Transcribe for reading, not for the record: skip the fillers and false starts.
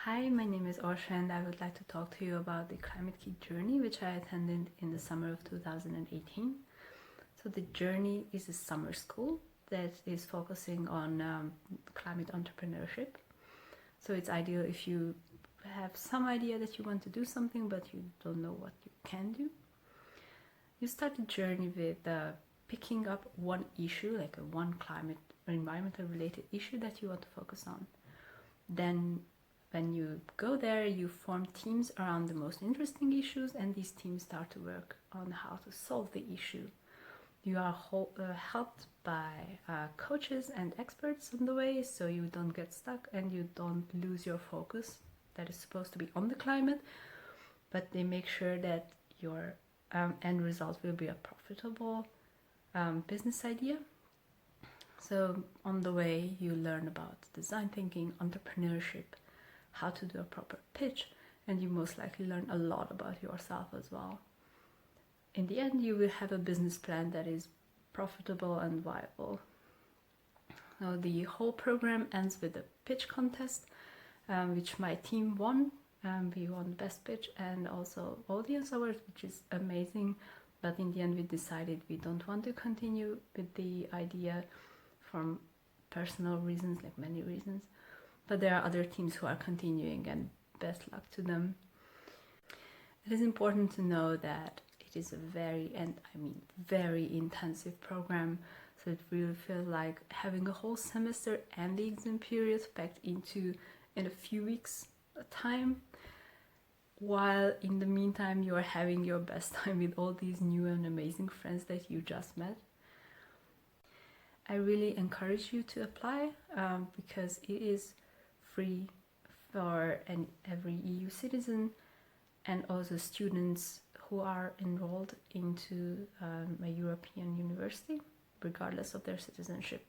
Hi, my name is Orsolya and I would like to talk to you about the Climate KIC journey which I attended in the summer of 2018. So the journey is a summer school that is focusing on climate entrepreneurship. So it's ideal if you have some idea that you want to do something but you don't know what you can do. You start the journey with picking up one issue, like one climate or environmental related issue that you want to focus on. Then when you go there, you form teams around the most interesting issues, and these teams start to work on how to solve the issue. You are helped by coaches and experts on the way, so you don't get stuck and you don't lose your focus that is supposed to be on the climate, but they make sure that your end result will be a profitable business idea. So on the way, you learn about design thinking, entrepreneurship, how to do a proper pitch, and you most likely learn a lot about yourself as well. In the end, you will have a business plan that is profitable and viable. Now, the whole program ends with a pitch contest, which my team won. We won best pitch and also audience awards, which is amazing. But in the end, we decided we don't want to continue with the idea from personal reasons, like many reasons. But there are other teams who are continuing, and best luck to them. It is important to know that it is a very intensive program, so it really feels like having a whole semester and the exam period packed in a few weeks time, while in the meantime you are having your best time with all these new and amazing friends that you just met. I really encourage you to apply because it is free for every EU citizen and also students who are enrolled into a European university, regardless of their citizenship.